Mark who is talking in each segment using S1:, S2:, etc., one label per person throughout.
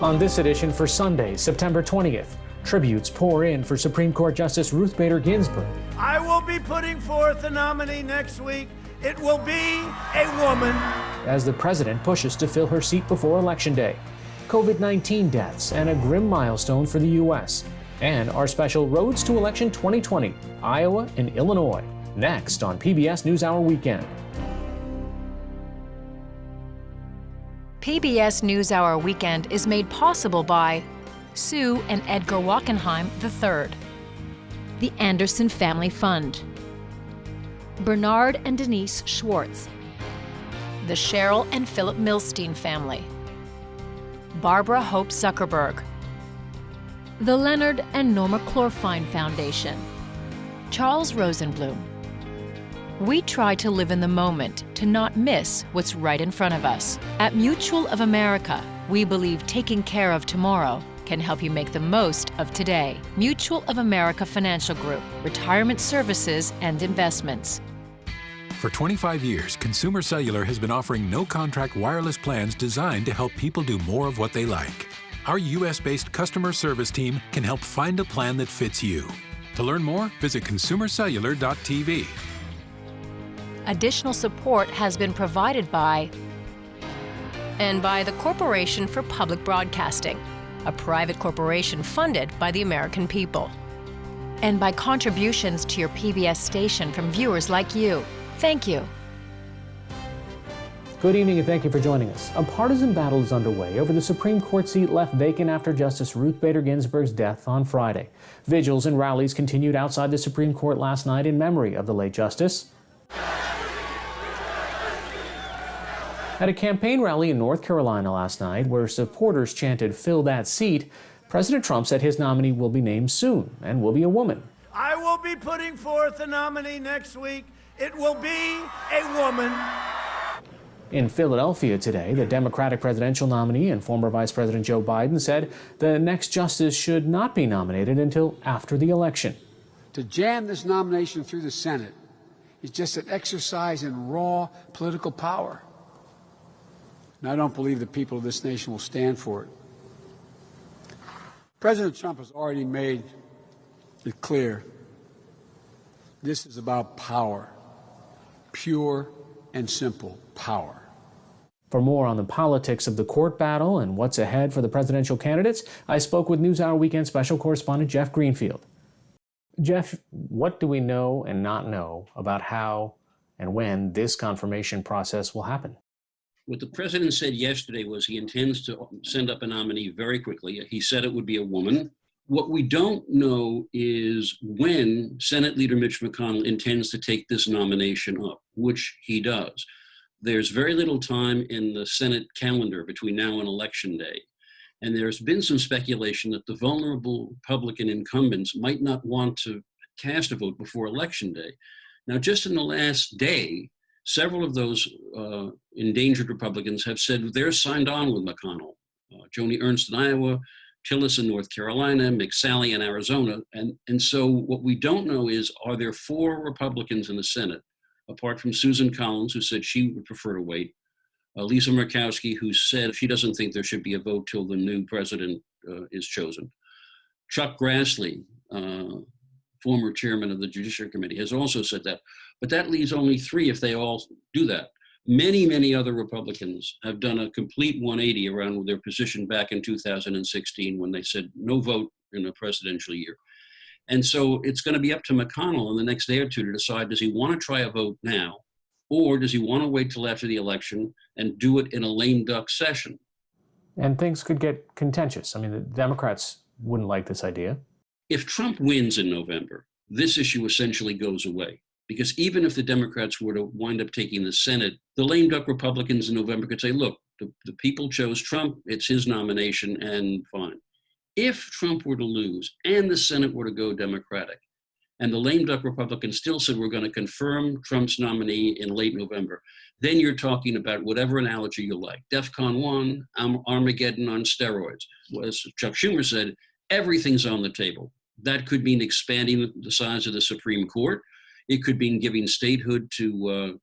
S1: On this edition for Sunday, September 20th, tributes pour in for Supreme Court Justice Ruth Bader Ginsburg.
S2: I will be putting forth a nominee next week. It will be a woman.
S1: As the president pushes to fill her seat before Election Day, COVID-19 deaths and a grim milestone for the U.S. And our special Roads to Election 2020, Iowa and Illinois, next on PBS NewsHour Weekend.
S3: PBS NewsHour Weekend is made possible by Sue and Edgar Wachenheim III, the Anderson Family Fund, Bernard and Denise Schwartz, the Cheryl and Philip Milstein family, Barbara Hope Zuckerberg, the Leonard and Norma Chlorfine Foundation, Charles Rosenblum. We try to live in the moment to not miss what's right in front of us. At Mutual of America, we believe taking care of tomorrow can help you make the most of today. Mutual of America Financial Group, retirement services and investments.
S4: For 25 years, Consumer Cellular has been offering no-contract wireless plans designed to help people do more of what they like. Our U.S.-based customer service team can help find a plan that fits you. To learn more, visit consumercellular.tv.
S3: Additional support has been provided by the Corporation for Public Broadcasting, a private corporation funded by the American people, and by contributions to your PBS station from viewers like you. Thank you.
S1: Good evening and thank you for joining us. A partisan battle is underway over the Supreme Court seat left vacant after Justice Ruth Bader Ginsburg's death on Friday. Vigils and rallies continued outside the Supreme Court last night in memory of the late justice. At a campaign rally in North Carolina last night, where supporters chanted, "Fill that seat," President Trump said his nominee will be named soon and will be a woman.
S2: I will be putting forth a nominee next week. It will be a woman.
S1: In Philadelphia today, the Democratic presidential nominee and former Vice President Joe Biden said the next justice should not be nominated until after the election.
S5: To jam this nomination through the Senate is just an exercise in raw political power. And I don't believe the people of this nation will stand for it. President Trump has already made it clear this is about power, pure and simple power.
S1: For more on the politics of the court battle and what's ahead for the presidential candidates, I spoke with NewsHour Weekend special correspondent Jeff Greenfield. Jeff, what do we know and not know about how and when this confirmation process will happen?
S6: What the president said yesterday was he intends to send up a nominee very quickly. He said it would be a woman. What we don't know is when Senate Leader Mitch McConnell intends to take this nomination up, which he does. There's very little time in the Senate calendar between now and Election Day. And there's been some speculation that the vulnerable Republican incumbents might not want to cast a vote before Election Day. Now, just in the last day, several of those endangered Republicans have said they're signed on with McConnell. Joni Ernst in Iowa, Tillis in North Carolina, McSally in Arizona. And so what we don't know is, are there 4 Republicans in the Senate, apart from Susan Collins, who said she would prefer to wait, Lisa Murkowski, who said she doesn't think there should be a vote till the new president is chosen. Chuck Grassley, former chairman of the Judiciary Committee, has also said that. But that leaves only 3 if they all do that. Many, many other Republicans have done a complete 180 around their position back in 2016 when they said no vote in a presidential year. And so it's going to be up to McConnell in the next day or two to decide, does he want to try a vote now, or does he want to wait till after the election and do it in a lame duck session?
S1: And things could get contentious. I mean, the Democrats wouldn't like this idea.
S6: If Trump wins in November, this issue essentially goes away. Because even if the Democrats were to wind up taking the Senate, the lame duck Republicans in November could say, look, the people chose Trump, it's his nomination, and fine. If Trump were to lose and the Senate were to go Democratic, and the lame duck Republicans still said we're going to confirm Trump's nominee in late November, then you're talking about whatever analogy you like. DEFCON 1, Armageddon on steroids. As Chuck Schumer said, everything's on the table. That could mean expanding the size of the Supreme Court. It could mean giving statehood to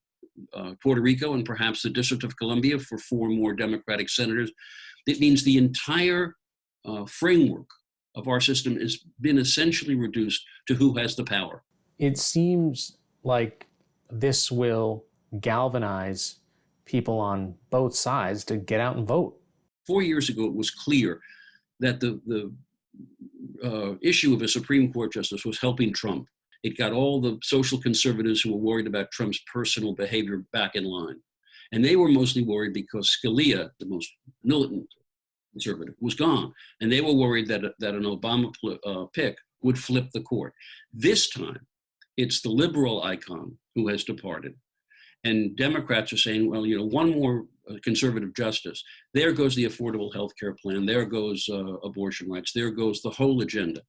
S6: Puerto Rico and perhaps the District of Columbia for 4 more Democratic senators. That means the entire framework of our system has been essentially reduced to who has the power.
S1: It seems like this will galvanize people on both sides to get out and vote.
S6: 4 years ago, it was clear that the issue of a Supreme Court justice was helping Trump. It got all the social conservatives who were worried about Trump's personal behavior back in line. And they were mostly worried because Scalia, the most militant conservative, was gone. And they were worried that an Obama pick would flip the court. This time, it's the liberal icon who has departed. And Democrats are saying, well, one more conservative justice. There goes the Affordable Health Care Plan. There goes abortion rights. There goes the whole agenda.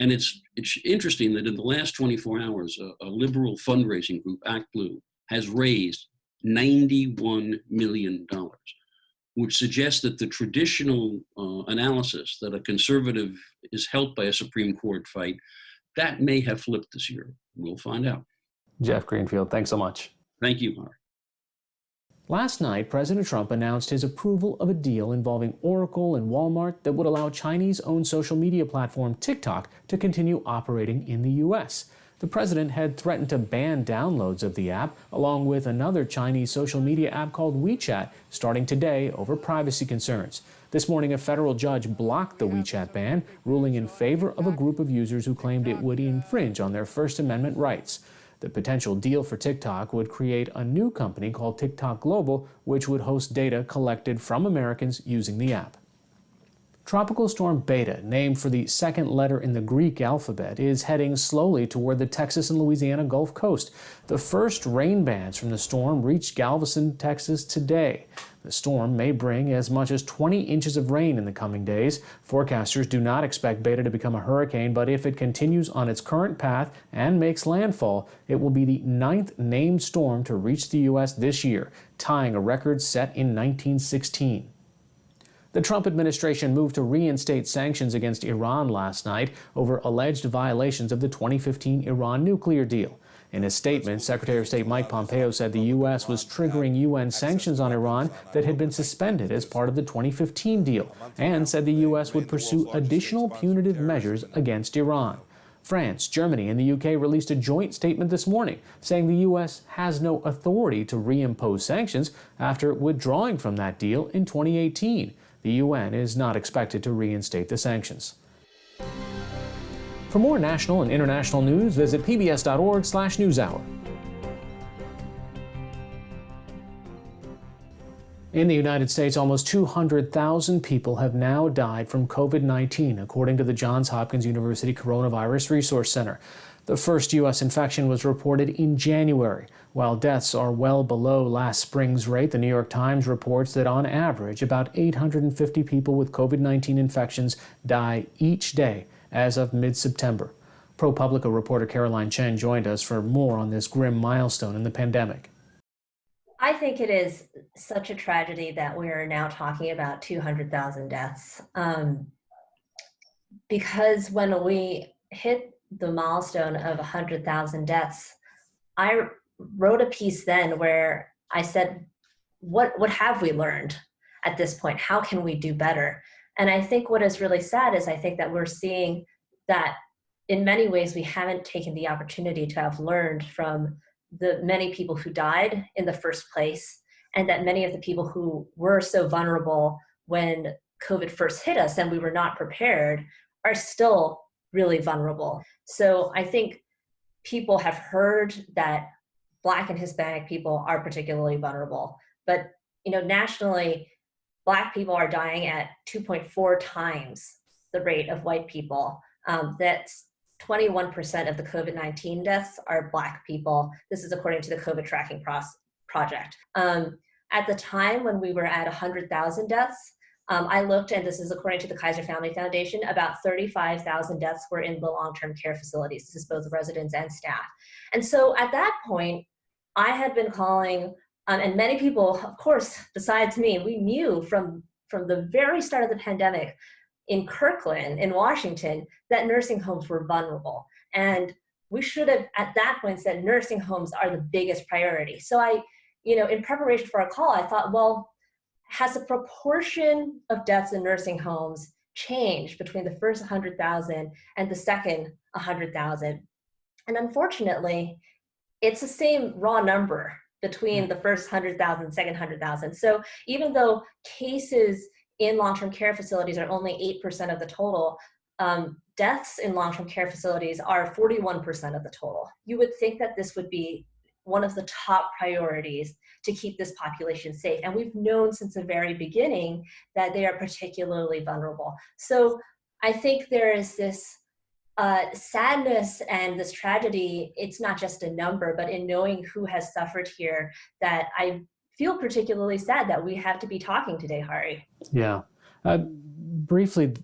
S6: And it's interesting that in the last 24 hours, a liberal fundraising group, Act Blue, has raised $91 million, which suggests that the traditional analysis that a conservative is helped by a Supreme Court fight, that may have flipped this year. We'll find out.
S1: Jeff Greenfield, thanks so much.
S6: Thank you, Mark.
S1: Last night, President Trump announced his approval of a deal involving Oracle and Walmart that would allow Chinese-owned social media platform TikTok to continue operating in the U.S. The president had threatened to ban downloads of the app, along with another Chinese social media app called WeChat, starting today over privacy concerns. This morning, a federal judge blocked the WeChat ban, ruling in favor of a group of users who claimed it would infringe on their First Amendment rights. The potential deal for TikTok would create a new company called TikTok Global, which would host data collected from Americans using the app. Tropical storm Beta, named for the second letter in the Greek alphabet, is heading slowly toward the Texas and Louisiana Gulf Coast. The first rain bands from the storm reached Galveston, Texas today. The storm may bring as much as 20 inches of rain in the coming days. Forecasters do not expect Beta to become a hurricane, but if it continues on its current path and makes landfall, it will be the 9th named storm to reach the U.S. this year, tying a record set in 1916. The Trump administration moved to reinstate sanctions against Iran last night over alleged violations of the 2015 Iran nuclear deal. In a statement, Secretary of State Mike Pompeo said the U.S. was triggering UN sanctions on Iran that had been suspended as part of the 2015 deal, and said the U.S. would pursue additional punitive measures against Iran. France, Germany, and the UK released a joint statement this morning saying the U.S. has no authority to reimpose sanctions after withdrawing from that deal in 2018. The UN is not expected to reinstate the sanctions. For more national and international news, visit pbs.org/newshour. In the United States, almost 200,000 people have now died from COVID-19, according to the Johns Hopkins University Coronavirus Resource Center. The first U.S. infection was reported in January. While deaths are well below last spring's rate, the New York Times reports that on average, about 850 people with COVID-19 infections die each day as of mid-September. ProPublica reporter Caroline Chen joined us for more on this grim milestone in the pandemic.
S7: I think it is such a tragedy that we are now talking about 200,000 deaths. Because when we hit the milestone of 100,000 deaths, I wrote a piece then where I said, what have we learned at this point? How can we do better? And I think what is really sad is I think that we're seeing that in many ways we haven't taken the opportunity to have learned from the many people who died in the first place, and that many of the people who were so vulnerable when COVID first hit us and we were not prepared are still really vulnerable. So I think people have heard that Black and Hispanic people are particularly vulnerable, but nationally, Black people are dying at 2.4 times the rate of white people. That's 21% of the COVID-19 deaths are Black people. This is according to the COVID Tracking Project. At the time when we were at 100,000 deaths, I looked, and this is according to the Kaiser Family Foundation, about 35,000 deaths were in the long-term care facilities. This is both residents and staff. And so at that point, I had been calling, and many people, of course, besides me, we knew from the very start of the pandemic in Kirkland, in Washington, that nursing homes were vulnerable. And we should have, at that point, said nursing homes are the biggest priority. So in preparation for our call, I thought, well, has the proportion of deaths in nursing homes changed between the first 100,000 and the second 100,000? And unfortunately, it's the same raw number between the first 100,000 and second 100,000. So even though cases in long-term care facilities are only 8% of the total, deaths in long-term care facilities are 41% of the total. You would think that this would be one of the top priorities to keep this population safe. And we've known since the very beginning that they are particularly vulnerable. So I think there is this sadness and this tragedy. It's not just a number, but in knowing who has suffered here, that I feel particularly sad that we have to be talking today, Hari.
S1: Yeah. Briefly,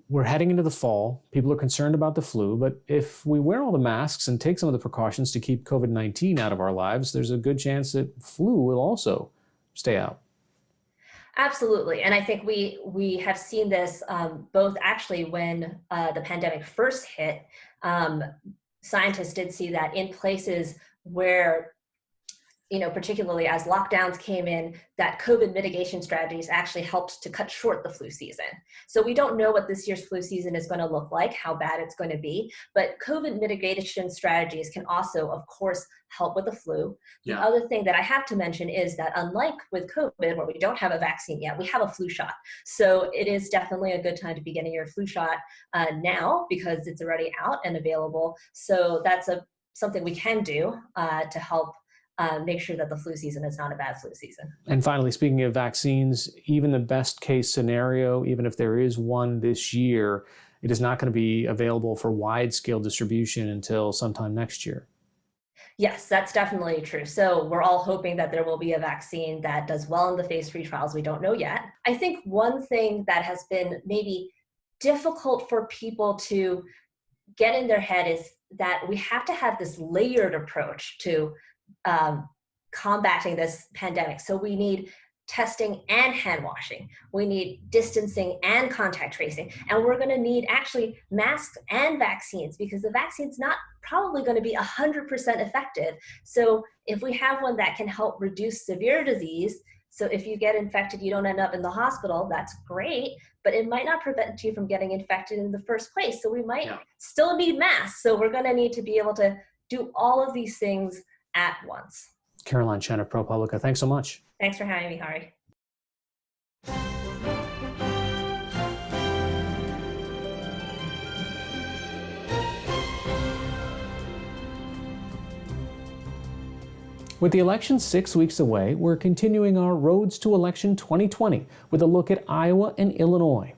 S1: we're heading into the fall. People are concerned about the flu, but if we wear all the masks and take some of the precautions to keep COVID-19 out of our lives, there's a good chance that flu will also stay out.
S7: Absolutely. And I think we have seen this both actually when the pandemic first hit. Scientists did see that in places where, particularly as lockdowns came in, that COVID mitigation strategies actually helped to cut short the flu season. So we don't know what this year's flu season is going to look like, how bad it's going to be, but COVID mitigation strategies can also, of course, help with the flu. The other thing that I have to mention is that unlike with COVID, where we don't have a vaccine yet, we have a flu shot. So it is definitely a good time to be getting your flu shot now because it's already out and available. So that's something we can do to help make sure that the flu season is not a bad flu season.
S1: And finally, speaking of vaccines, even the best case scenario, even if there is one this year, it is not going to be available for wide scale distribution until sometime next year.
S7: Yes, that's definitely true. So we're all hoping that there will be a vaccine that does well in the phase 3 trials. We don't know yet. I think one thing that has been maybe difficult for people to get in their head is that we have to have this layered approach to combating this pandemic. So we need testing and hand washing. We need distancing and contact tracing. And we're going to need actually masks and vaccines because the vaccine's not probably going to be 100% effective. So if we have one that can help reduce severe disease, so if you get infected, you don't end up in the hospital, that's great, but it might not prevent you from getting infected in the first place. So we might still need masks. So we're going to need to be able to do all of these things at once.
S1: Caroline Chen of ProPublica, thanks so much.
S7: Thanks for having me, Hari.
S1: With the election 6 weeks away, we're continuing our Roads to Election 2020 with a look at Iowa and Illinois.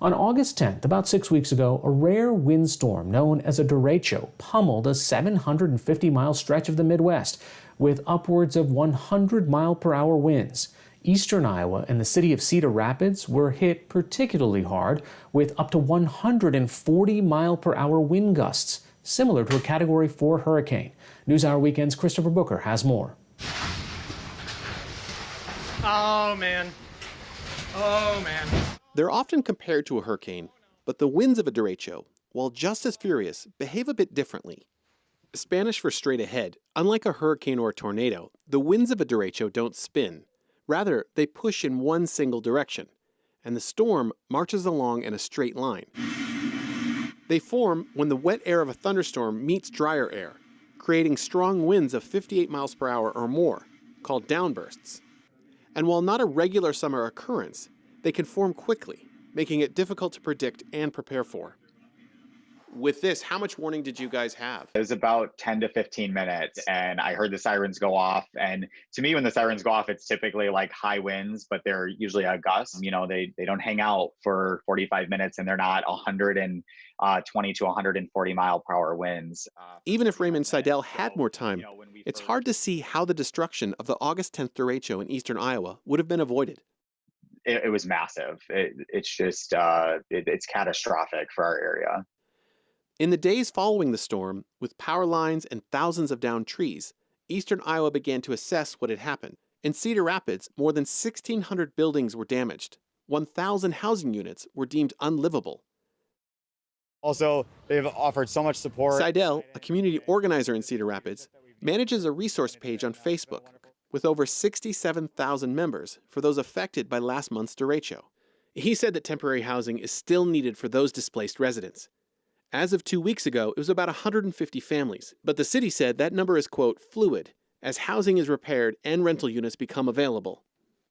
S1: On August 10th, about 6 weeks ago, a rare windstorm known as a derecho pummeled a 750-mile stretch of the Midwest with upwards of 100-mile-per-hour winds. Eastern Iowa and the city of Cedar Rapids were hit particularly hard with up to 140-mile-per-hour wind gusts, similar to a Category 4 hurricane. NewsHour Weekend's Christopher Booker has more.
S8: Oh, man. Oh, man.
S9: They're often compared to a hurricane, but the winds of a derecho, while just as furious, behave a bit differently. Spanish for straight ahead, unlike a hurricane or a tornado, the winds of a derecho don't spin. Rather, they push in one single direction, and the storm marches along in a straight line. They form when the wet air of a thunderstorm meets drier air, creating strong winds of 58 miles per hour or more, called downbursts. And while not a regular summer occurrence, they can form quickly, making it difficult to predict and prepare for. With this, how much warning did you guys have?
S10: It was about 10 to 15 minutes, and I heard the sirens go off. And to me, when the sirens go off, it's typically like high winds, but they're usually a gust. You know, they don't hang out for 45 minutes, and they're not 120 to 140 mile per hour winds.
S9: Even if Raymond Seidel had more time, it's hard to see how the destruction of the August 10th derecho in eastern Iowa would have been avoided.
S10: It was massive. It's just, it's catastrophic for our area.
S9: In the days following the storm, with power lines and thousands of downed trees, eastern Iowa began to assess what had happened. In Cedar Rapids, more than 1,600 buildings were damaged. 1,000 housing units were deemed unlivable.
S11: Also, they've offered so much support.
S9: Seidel, a community organizer in Cedar Rapids, manages a resource page on Facebook with over 67,000 members for those affected by last month's derecho. He said that temporary housing is still needed for those displaced residents. As of 2 weeks ago, it was about 150 families, but the city said that number is, quote, fluid, as housing is repaired and rental units become available.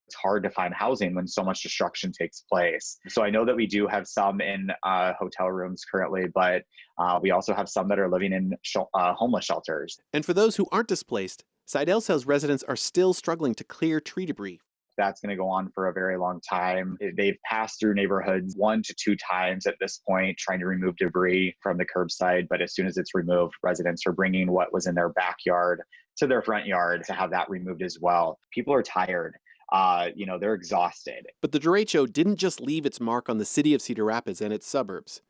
S10: It's hard to find housing when so much destruction takes place. So I know that we do have some in hotel rooms currently, but we also have some that are living in homeless shelters.
S9: And for those who aren't displaced, Seidel says residents are still struggling to clear tree debris.
S10: That's going to go on for a very long time. They've passed through neighborhoods 1 to 2 times at this point, trying to remove debris from the curbside. But as soon as it's removed, residents are bringing what was in their backyard to their front yard to have that removed as well. People are tired. They're exhausted.
S9: But the derecho didn't just leave its mark on the city of Cedar Rapids and its suburbs.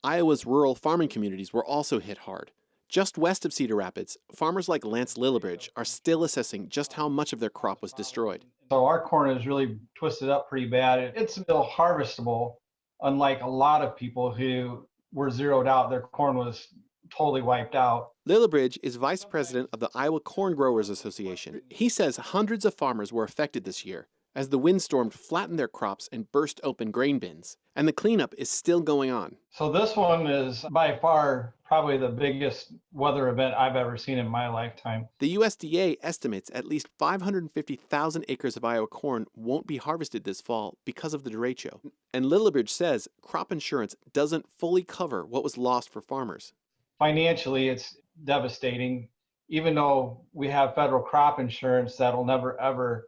S9: Iowa's rural farming communities were also hit hard. Just west of Cedar Rapids, farmers like Lance Lillibridge are still assessing just how much of their crop was destroyed.
S12: So our corn is really twisted up pretty bad. It's still harvestable, unlike a lot of people who were zeroed out. Their corn was totally wiped out.
S9: Lillibridge is vice president of the Iowa Corn Growers Association. He says hundreds of farmers were affected this year as the windstorm flattened their crops and burst open grain bins. And the cleanup is still going on.
S12: So this one is by far probably the biggest weather event I've ever seen in my lifetime.
S9: The USDA estimates at least 550,000 acres of Iowa corn won't be harvested this fall because of the derecho. And Lillibridge says crop insurance doesn't fully cover what was lost for farmers.
S12: Financially, it's devastating. Even though we have federal crop insurance, that'll never ever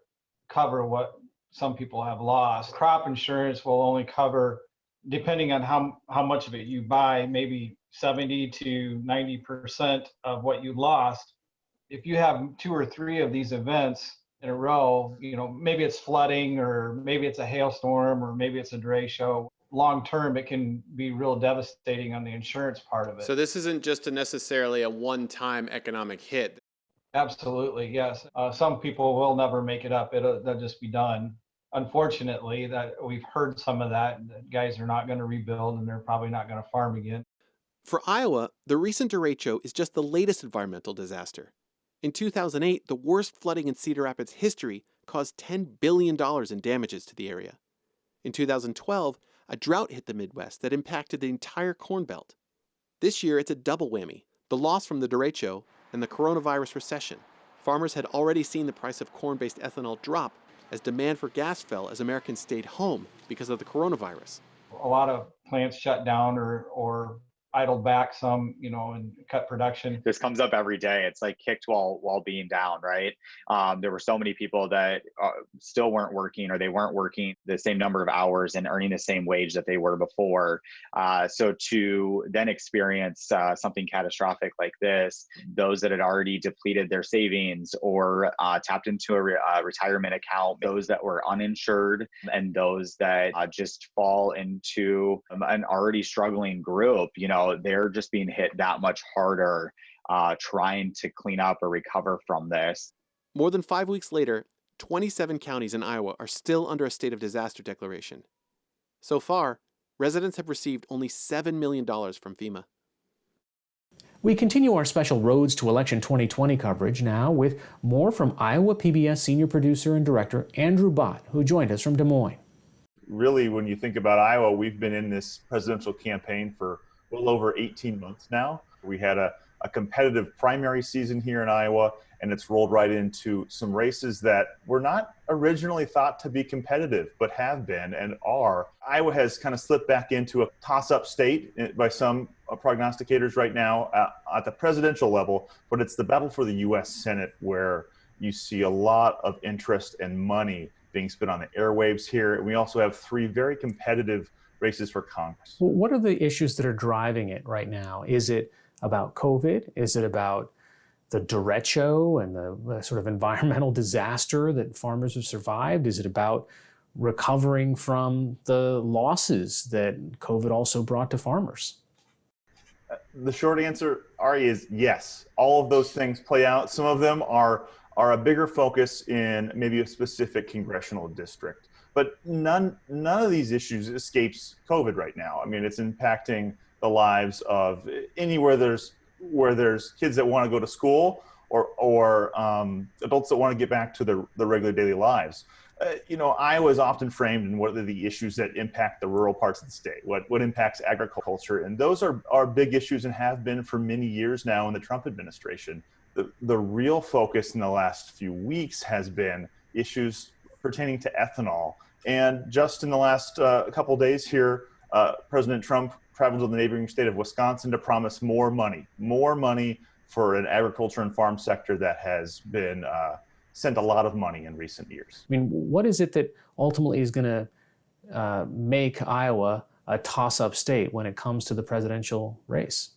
S12: cover what some people have lost. Crop insurance will only cover, depending on how much of it you buy, maybe 70 to 90% of what you lost. If you have 2 or 3 of these events in a row, maybe it's flooding or maybe it's a hailstorm or maybe it's a derecho. Long term, it can be real devastating on the insurance part of it.
S9: So this isn't just necessarily a one-time economic hit.
S12: Absolutely, yes. Some people will never make it up. They'll just be done. Unfortunately, that we've heard some of that guys are not going to rebuild and they're probably not going to farm again.
S9: For Iowa, the recent derecho is just the latest environmental disaster. In 2008, the worst flooding in Cedar Rapids history caused $10 billion in damages to the area. In 2012, a drought hit the Midwest that impacted the entire Corn Belt. This year, it's a double whammy, the loss from the derecho and the coronavirus recession. Farmers had already seen the price of corn-based ethanol drop as demand for gas fell as Americans stayed home because of the coronavirus.
S12: A lot of plants shut down or idled back some, and cut production.
S10: This comes up every day. It's like kicked while being down, right? There were so many people that still weren't working, or they weren't working the same number of hours and earning the same wage that they were before. So to then experience something catastrophic like this, those that had already depleted their savings or tapped into a retirement account, those that were uninsured, and those that just fall into an already struggling group, they're just being hit that much harder trying to clean up or recover from this.
S9: More than 5 weeks later, 27 counties in Iowa are still under a state of disaster declaration. So far, residents have received only $7 million from FEMA.
S1: We continue our special Roads to Election 2020 coverage now with more from Iowa PBS senior producer and director Andrew Bott, who joined us from Des Moines.
S13: Really, when you think about Iowa, we've been in this presidential campaign for well over 18 months now. We had a competitive primary season here in Iowa, and it's rolled right into some races that were not originally thought to be competitive, but have been and are. Iowa has kind of slipped back into a toss-up state by some prognosticators right now at the presidential level, but it's the battle for the U.S. Senate where you see a lot of interest and money being spent on the airwaves here. And we also have 3 very competitive races for Congress.
S1: Well, what are the issues that are driving it right now? Is it about COVID? Is it about the derecho and the sort of environmental disaster that farmers have survived? Is it about recovering from the losses that COVID also brought to farmers?
S13: The short answer, Ari, is yes. All of those things play out. Some of them are a bigger focus in maybe a specific congressional district. But none of these issues escapes COVID right now. I mean, it's impacting the lives of anywhere where there's kids that want to go to school, or adults that want to get back to the regular daily lives. Iowa is often framed in what are the issues that impact the rural parts of the state, what impacts agriculture, and those are big issues and have been for many years now in the Trump administration. The real focus in the last few weeks has been issues pertaining to ethanol. And just in the last couple of days here, President Trump traveled to the neighboring state of Wisconsin to promise more money for an agriculture and farm sector that has been sent a lot of money in recent years.
S1: I mean, what is it that ultimately is going to make Iowa a toss-up state when it comes to the presidential race?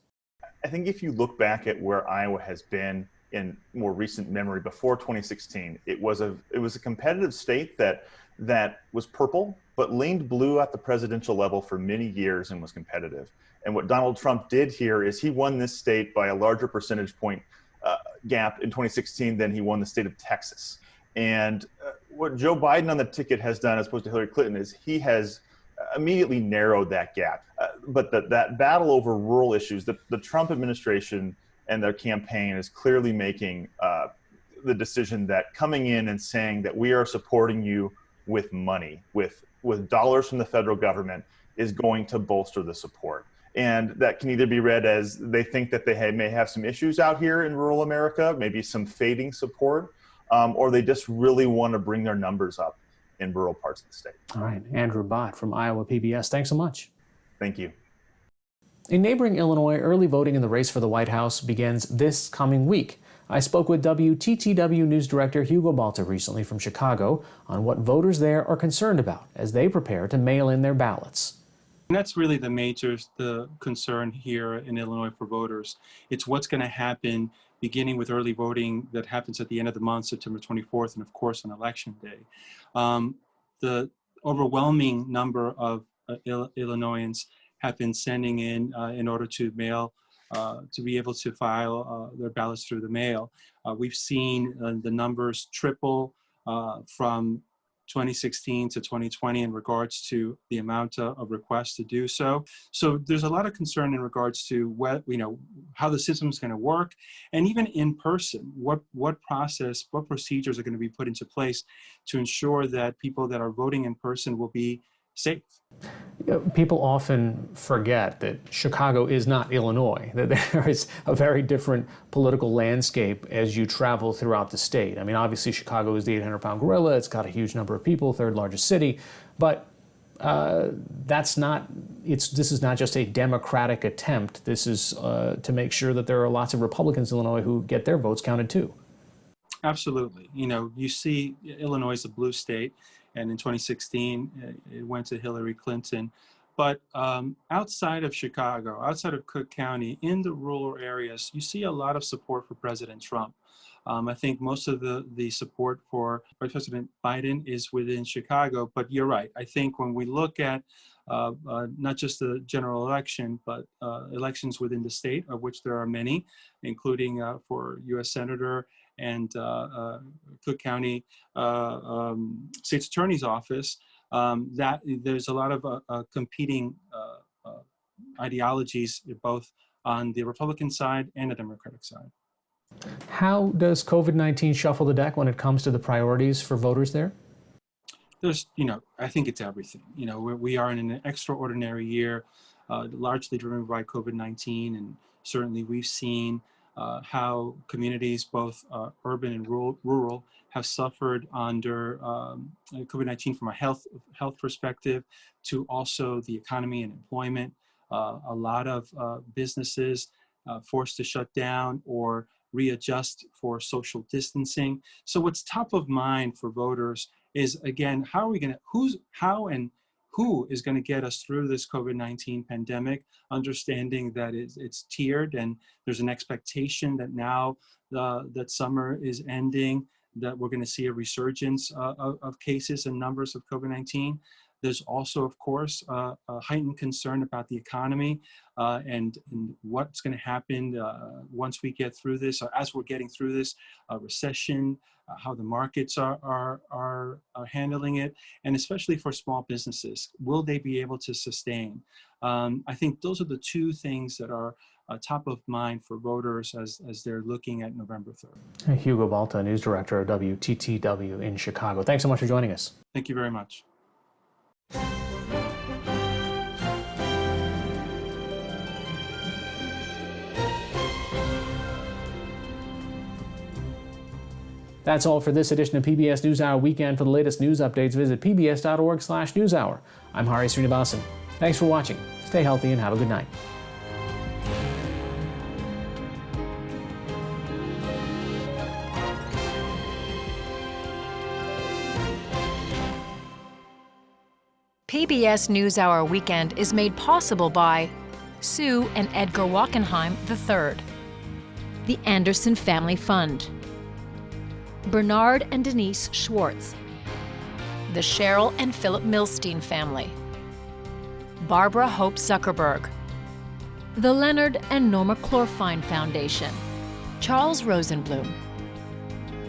S13: I think if you look back at where Iowa has been in more recent memory, before 2016, it was a competitive state that was purple, but leaned blue at the presidential level for many years and was competitive. And what Donald Trump did here is he won this state by a larger percentage point gap in 2016 than he won the state of Texas. And what Joe Biden on the ticket has done, as opposed to Hillary Clinton, is he has immediately narrowed that gap. But that battle over rural issues, the Trump administration and their campaign is clearly making the decision that coming in and saying that we are supporting you with money, with dollars from the federal government, is going to bolster the support. And that can either be read as they think that they may have some issues out here in rural America, maybe some fading support, or they just really want to bring their numbers up in rural parts of the state.
S1: All right, Andrew Bott from Iowa PBS, thanks so much.
S13: Thank you.
S1: In neighboring Illinois, early voting in the race for the White House begins this coming week. I spoke with WTTW News Director Hugo Balta recently from Chicago on what voters there are concerned about as they prepare to mail in their ballots.
S14: And that's really the concern here in Illinois for voters. It's what's going to happen beginning with early voting that happens at the end of the month, September 24th, and of course on Election Day. The overwhelming number of Illinoisans have been sending in order to mail, to be able to file their ballots through the mail. We've seen the numbers triple from 2016 to 2020 in regards to the amount of requests to do so. So there's a lot of concern in regards to how the system is going to work, and even in person, what procedures are going to be put into place to ensure that people that are voting in person will be safe.
S1: People often forget that Chicago is not Illinois, that there is a very different political landscape as you travel throughout the state. I mean, obviously Chicago is the 800-pound gorilla, it's got a huge number of people, third largest city, but this is not just a Democratic attempt. This is to make sure that there are lots of Republicans in Illinois who get their votes counted too.
S14: Absolutely. You see Illinois is a blue state, and in 2016, it went to Hillary Clinton. But outside of Chicago, outside of Cook County, in the rural areas, you see a lot of support for President Trump. I think most of the support for President Biden is within Chicago, but you're right. I think when we look at not just the general election, but elections within the state, of which there are many, including for U.S. Senator and Cook County State's Attorney's Office, that there's a lot of competing ideologies both on the Republican side and the Democratic side.
S1: How does COVID-19 shuffle the deck when it comes to the priorities for voters there?
S14: There's, I think it's everything. We are in an extraordinary year, largely driven by COVID-19, and certainly we've seen how communities, both urban and rural, have suffered under COVID-19 from a health perspective, to also the economy and employment. A lot of businesses forced to shut down or readjust for social distancing. So what's top of mind for voters is, again, how who is going to get us through this COVID-19 pandemic, understanding that it's tiered and there's an expectation that now that summer is ending, that we're going to see a resurgence of cases and numbers of COVID-19. There's also, of course, a heightened concern about the economy and what's going to happen once we get through this, or as we're getting through this recession, how the markets are handling it, and especially for small businesses, will they be able to sustain? I think those are the two things that are top of mind for voters as they're looking at November 3rd.
S1: Hugo Balta, News Director of WTTW in Chicago. Thanks so much for joining us.
S14: Thank you very much.
S1: That's all for this edition of PBS NewsHour Weekend. For the latest news updates, visit pbs.org/newshour. I'm Hari Srinivasan. Thanks for watching. Stay healthy and have a good night.
S3: PBS NewsHour Weekend is made possible by Sue and Edgar Wachenheim III, the Anderson Family Fund, Bernard and Denise Schwartz, the Cheryl and Philip Milstein family, Barbara Hope Zuckerberg, the Leonard and Norma Clorfine Foundation, Charles Rosenblum.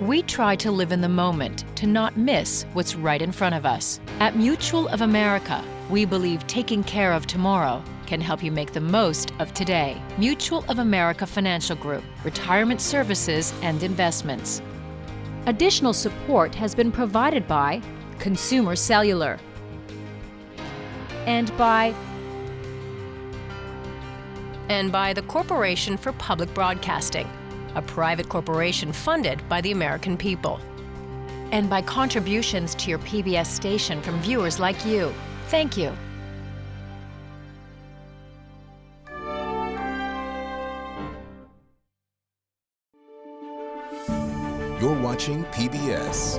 S3: We try to live in the moment to not miss what's right in front of us. At Mutual of America, we believe taking care of tomorrow can help you make the most of today. Mutual of America Financial Group, retirement services and investments. Additional support has been provided by Consumer Cellular and by the Corporation for Public Broadcasting, a private corporation funded by the American people, and by contributions to your PBS station from viewers like you. Thank you.
S15: You're watching PBS.